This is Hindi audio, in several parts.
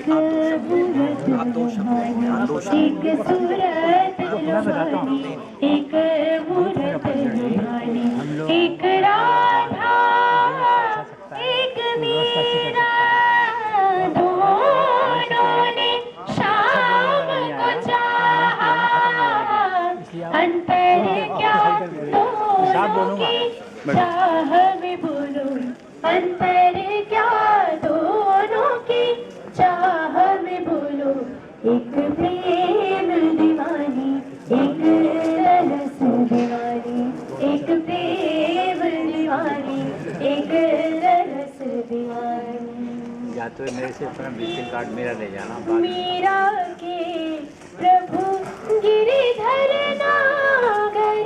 एक मूरत रूहानी, एक सूरत रूहानी, एक मूरत रूहानी, एक राधा एक मीरा, दोनों ने शाम को चाहा, अंतर क्या दोनों की चाह में बोलो, अंतर क्या दोनों की चाह में बोलो, एक प्रेम दीवानी, एक रस दीवानी, एक प्रेम दीवानी, एक रस दीवानी। या तो मेरे से अपना विजिटिंग कार्ड मेरा ले जाना। मीरा के प्रभु गिरिधर नागर,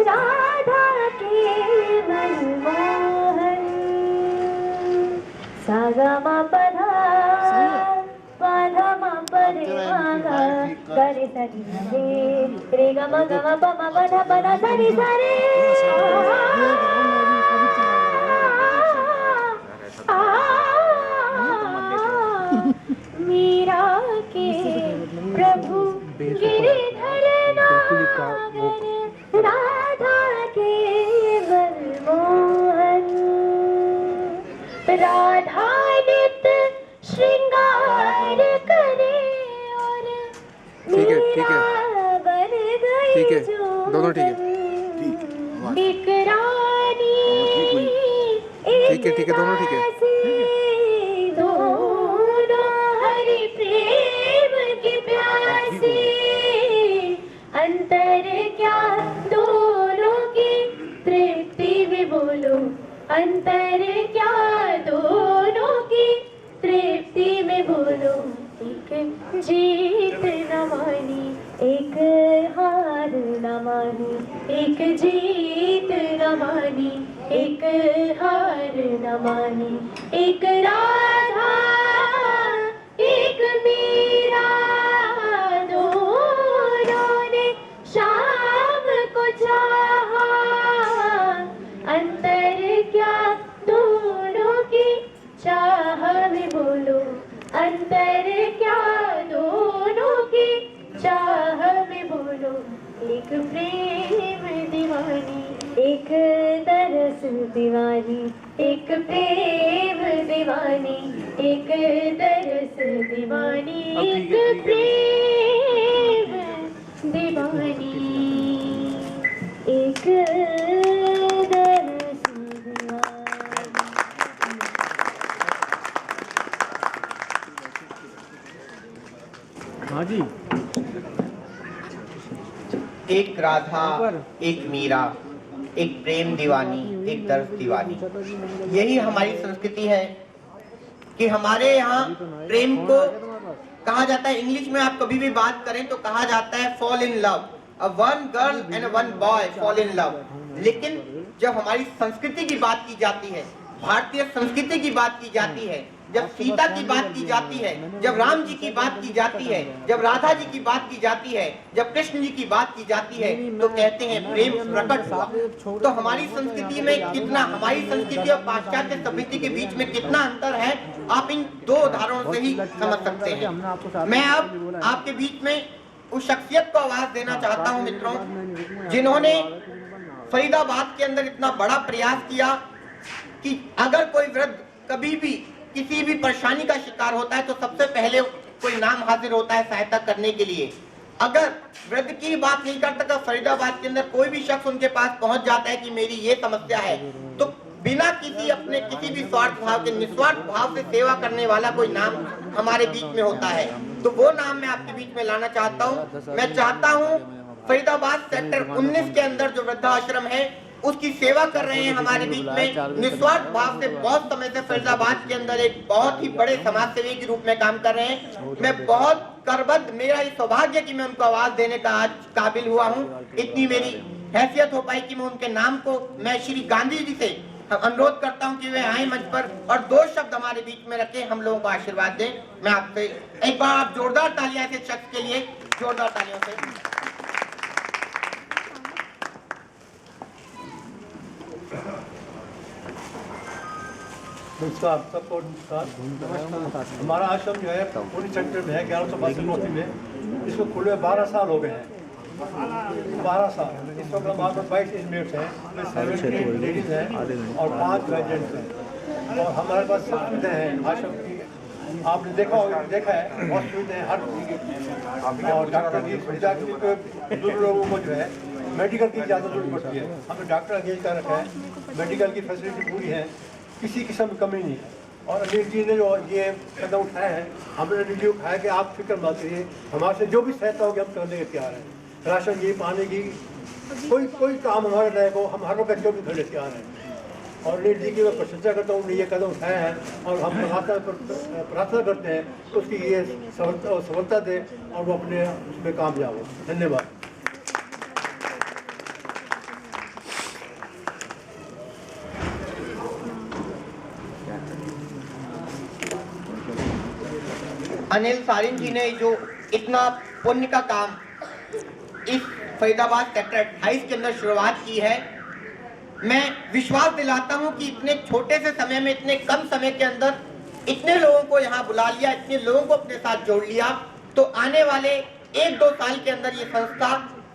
राधा के मनमोहन, सागा मा पधा पाधा मा परे मागा, करे सरी रे रे ग म ग म प म पधा पधा सरी सरे। मीरा के प्रभु गिरिधर नागर, राधा के मनमोहन, राधा नित्य श्रृंगार करे और मीरा बन गई जोगन। एक रानी एक दासी, दोनों हरि प्रेम की प्यासी, अंतर क्या दोनों की तृप्ति में बोलो, अंतर क्या दोनों की तृप्ति में बोलो, एक जीत न मानी, एक हार न मानी, एक जीत न मानी, एक हार न मानी, एक राधा एक मीरा, दोनों ने शाम को चाहा, अंतर क्या दोनों की चाह में बोलो, अंतर क्या दोनों की चाह में बोलो, एक प्रेम दीवानी, एक तरस दीवानी, एक प्रेम दीवानी, एक तरस दीवानी, एक प्रेम दीवानी, एक तरस दीवानी। हाँ जी। एक राधा एक मीरा, एक प्रेम दीवानी, एक दर्द दीवानी। यही हमारी संस्कृति है कि हमारे यहाँ प्रेम को कहा जाता है, इंग्लिश में आप कभी भी बात करें तो कहा जाता है fall in love, one girl and one boy fall in love. लेकिन जब हमारी संस्कृति की बात की जाती है, भारतीय संस्कृति की बात की जाती है, जब सीता की बात की जाती है, जब राम जी की बात की जाती है, जब राधा जी की बात की जाती है, जब कृष्ण जी की बात की जाती है, तो कहते हैं प्रेम प्रकट हुआ। तो हमारी संस्कृति में कितना, हमारी संस्कृति और पाश्चात्य सभ्यता के बीच में कितना अंतर है, आप इन दो उदाहरणों से ही समझ सकते हैं। मैं अब आपके बीच में उस शख्सियत को आवाज देना चाहता हूँ मित्रों, जिन्होंने फरीदाबाद के अंदर इतना बड़ा प्रयास किया कि अगर कोई वृद्ध कभी भी किसी भी परेशानी का शिकार होता है तो सबसे पहले कोई नाम हाजिर होता है सहायता करने के लिए। अगर वृद्ध की बात नहीं करता तो फरीदाबाद के अंदर कोई भी शख्स उनके पास पहुंच जाता है कि मेरी ये समस्या है, तो बिना किसी अपने किसी भी स्वार्थ भाव के निस्वार्थ भाव से सेवा करने वाला कोई नाम हमारे बीच में होता है। तो वो नाम मैं आपके बीच में लाना चाहता हूँ। मैं चाहता हूँ फरीदाबाद सेक्टर 19 के अंदर जो वृद्धाश्रम है उसकी सेवा कर रहे हैं हमारे बीच में, निस्वार्थ भाव से बहुत समय से फरीदाबाद के अंदर एक बहुत ही बड़े समाज सेवी के रूप में काम कर रहे हैं। मैं बहुत करबद्ध, मेरा ये सौभाग्य कि मैं उनको आवाज देने का आज काबिल हुआ हूँ, इतनी मेरी हैसियत हो पाई कि मैं उनके नाम को, मैं श्री गांधी जी से अनुरोध करता हूं कि वे आए मंच पर और दो शब्द हमारे बीच में रखें, हम लोगों को आशीर्वाद दें। मैं आपसे एक बार आप जोरदार तालियां ऐसे शख्स के लिए, जोरदार तालियों से। नमस्कार सबको नमस्कार। हमारा आश्रम जो है पुणे सेंटर में है 1182 में। इसको खुले 12 साल हो गए हैं। 12 साल। इस वक्त हमारे पास 22 इनमेट्स हैं, 17 लेडीज़ हैं और 5 रेजिडेंट्स हैं। और हमारे पास सब सुविधाएँ हैं आश्रम की। आपने देखा है बहुत सुविधाएँ हर चीज़ की। और डॉक्टर की सुविधा की बुजुर्ग लोगों को जो है मेडिकल की ज़्यादा जरूरत पड़ती है। हमने डॉक्टर एंगेज कर रखा है, मेडिकल की फैसिलिटी पूरी है, किसी किस्म की कमी नहीं है। और अनिल जी ने जो ये कदम उठाया है, हमने अनिल जी को कहा है कि आप फिक्र मत करिए, हमारे से जो भी सहायता होगी हम करने के तैयार हैं। राशन ये पाने की कोई काम हमारे लायक हो, हम हर वक्त 24 घंटे तैयार हैं। और अनिल जी की मैं प्रशंसा करता हूँ, ये कदम उठाया है और हम प्रार्थना करते हैं कि उसकी ये सफलता दे और वो अपने उसमें कामयाब हो। धन्यवाद। अनिल सारिन जी ने जो इतना पुण्य का काम इस फरीदाबाद सेक्टर 28 के अंदर शुरुआत की है, मैं विश्वास दिलाता हूं कि इतने छोटे से समय में, इतने कम समय के अंदर इतने लोगों को यहां बुला लिया, इतने लोगों को अपने साथ जोड़ लिया, तो आने वाले 1-2 साल के अंदर ये संस्था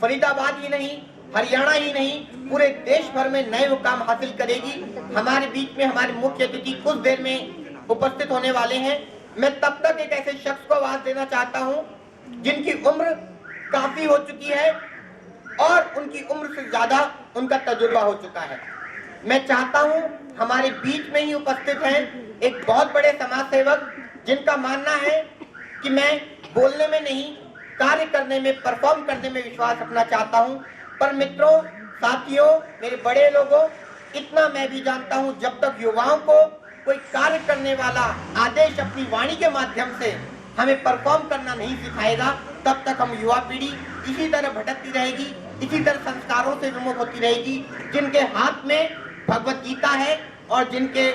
फरीदाबाद ही नहीं, हरियाणा ही नहीं, पूरे देश भर में नए मुकाम हासिल करेगी। हमारे बीच में हमारे मुख्य अतिथि कुछ देर में उपस्थित होने वाले हैं। मैं तब तक एक ऐसे शख्स को आवाज देना चाहता हूं जिनकी उम्र काफी हो चुकी है और उनकी उम्र से ज्यादा उनका तजुर्बा हो चुका है। मैं चाहता हूं हमारे बीच में ही उपस्थित हैं एक बहुत बड़े समाज सेवक, जिनका मानना है कि मैं बोलने में नहीं, कार्य करने में, परफॉर्म करने में विश्वास रखना चाहता हूं। पर मित्रों, साथियों, मेरे बड़े लोगों, इतना मैं भी जानता हूं, जब तक युवाओं को कोई कार्य करने वाला आदेश अपनी वाणी के माध्यम से हमें परफॉर्म करना नहीं सिखाएगा, तब तक हम युवा पीढ़ी इसी तरह भटकती रहेगी, इसी तरह संस्कारों से विमुख होती रहेगी। जिनके हाथ में भगवत गीता है और जिनके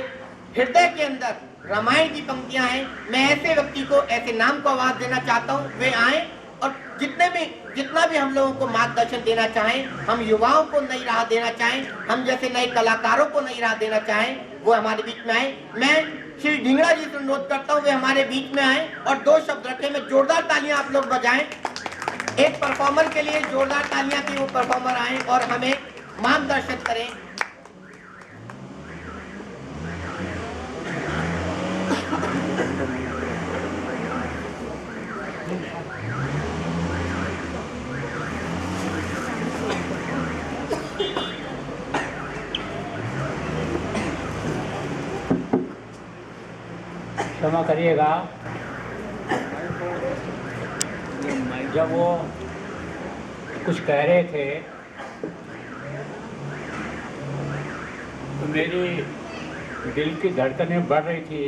हृदय के अंदर रामायण की पंक्तियां हैं, मैं ऐसे व्यक्ति को, ऐसे नाम को आवाज देना चाहता हूं, वे आए और जितना भी हम लोगों को मार्गदर्शन देना चाहें, हम युवाओं को नई राह देना चाहें, हम जैसे नए कलाकारों को नई राह देना चाहें, वो हमारे बीच में आए। मैं श्री ढिंगड़ा जी से अनुरोध करता हूँ वे हमारे बीच में आए और 2 शब्द रखें। में जोरदार तालियां आप लोग बजाएं एक परफॉर्मर के लिए, जोरदार तालियां कि वो परफॉर्मर आए और हमें मार्गदर्शन करें। क्षमा करिएगा, जब वो कुछ कह रहे थे तो मेरी दिल की धड़कनें बढ़ रही थी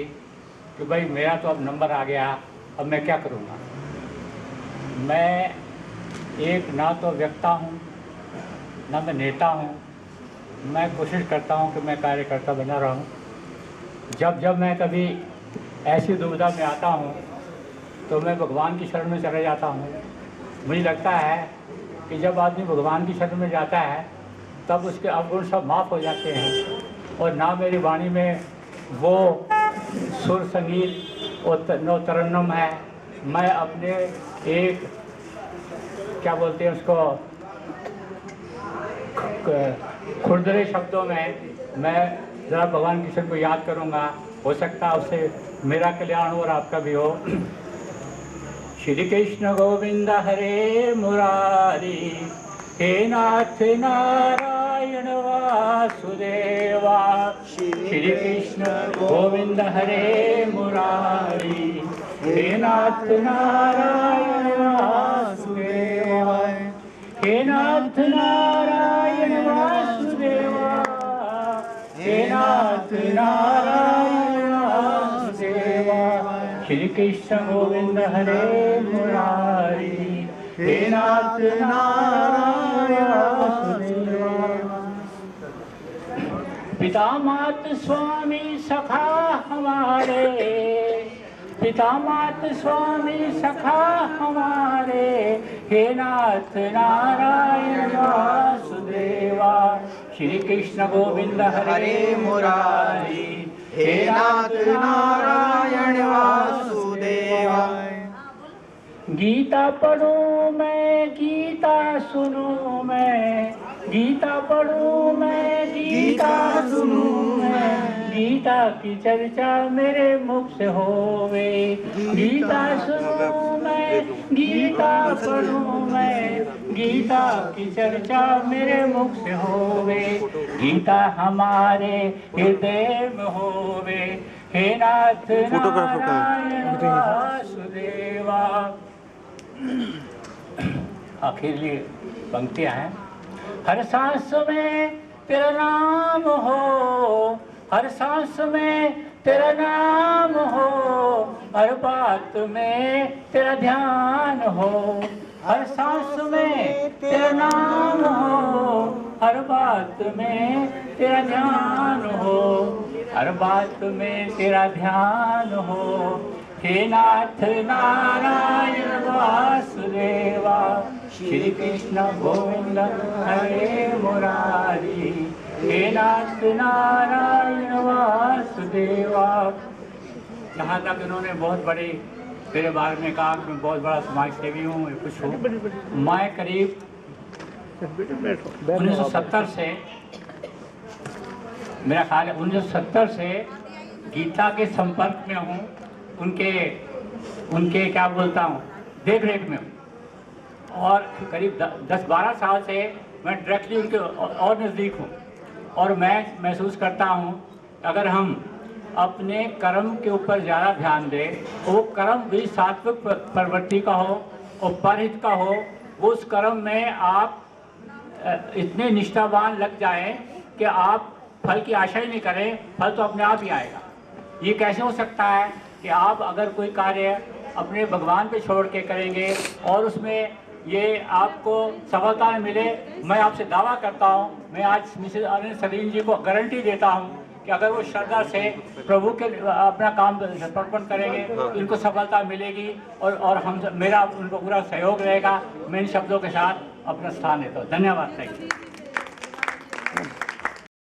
कि भाई मेरा तो अब नंबर आ गया, अब मैं क्या करूँगा। मैं एक ना तो वक्ता हूँ, ना मैं नेता हूँ। मैं कोशिश करता हूँ कि मैं कार्यकर्ता बना रहूँ। जब मैं कभी ऐसी दुविधा में आता हूँ तो मैं भगवान की शरण में चला जाता हूँ। मुझे लगता है कि जब आदमी भगवान की शरण में जाता है तब उसके अवगुण सब माफ़ हो जाते हैं और ना मेरी वाणी में वो सुर संगीत और नो तरन्नुम है। मैं अपने एक क्या बोलते हैं उसको, खुरदरे शब्दों में मैं ज़रा भगवान कृष्ण को याद करूँगा। हो सकता है उससे मेरा कल्याण और आपका भी हो। श्री कृष्ण गोविंद हरे मुरारी, हे नाथ नारायण वासुदेवा। श्री कृष्ण गोविंद हरे मुरारी, हे नाथ नारायण वासुदेवा। हे नाथ नारायण वासुदेवा, हे नाथ नारायण वासुदेवा। श्री कृष्ण गोविंद हरे मुरारी, हे नाथ नारायण वासुदेवा। पिता मात स्वामी सखा हमारे, पिता मात स्वामी सखा हमारे, हे नाथ नारायण वासुदेवा। श्री कृष्ण गोविंद हरे मुरारी, हे नाथ नारायण वासुदेवा। गीता पढ़ूं मैं, गीता सुनूं मैं, गीता पढ़ूं मैं, गीता सुनूं मैं, गीता की चर्चा मेरे मुख से होवे। गीता सुनूं मैं, गीता पढ़ूं मैं, गीता की चर्चा मेरे मुख से होवे। गीता हमारे हृदय में होवे, हे नाथ नारायण वासुदेवा। आखिरी पंक्तियां हैं। हर सांस में तेरा नाम हो, हर सांस में तेरा नाम हो, हर बात में तेरा ध्यान हो। हर सांस में तेरा नाम हो, हर बात में तेरा ध्यान हो, हर बात में तेरा ध्यान हो। हे नाथ नारायण वासुदेवा। श्री कृष्ण गोविंद हरे मुरारी। हे नाथ नारायण वासुदेवा। यहाँ तक इन्होंने बहुत बड़े मेरे बारे में कहा कि मैं बहुत बड़ा समाज सेवी हूँ, कुछ हूँ। मैं करीब 1970 से, मेरा ख्याल है 1970 से गीता के संपर्क में हूँ, उनके क्या बोलता हूँ, देख रेख में हूँ। और करीब 10-12 साल से मैं डायरेक्टली उनके और नज़दीक हूँ। और मैं महसूस करता हूँ अगर हम अपने कर्म के ऊपर ज़्यादा ध्यान दें, वो कर्म भी सात्विक प्रवृत्ति का हो और परहित का हो, उस कर्म में आप इतने निष्ठावान लग जाएं कि आप फल की आशा ही नहीं करें, फल तो अपने आप ही आएगा। ये कैसे हो सकता है कि आप अगर कोई कार्य अपने भगवान पे छोड़ के करेंगे और उसमें ये आपको सफलता मिले। मैं आपसे दावा करता हूँ, मैं आज मिसेस अनिल सलीम जी को गारंटी देता हूँ कि अगर वो श्रद्धा से प्रभु के अपना काम समर्पण करेंगे तो इनको सफलता मिलेगी। और हम मेरा उनको पूरा सहयोग रहेगा। मैं इन शब्दों के साथ अपना स्थान लेता हूँ। धन्यवाद। Thank you.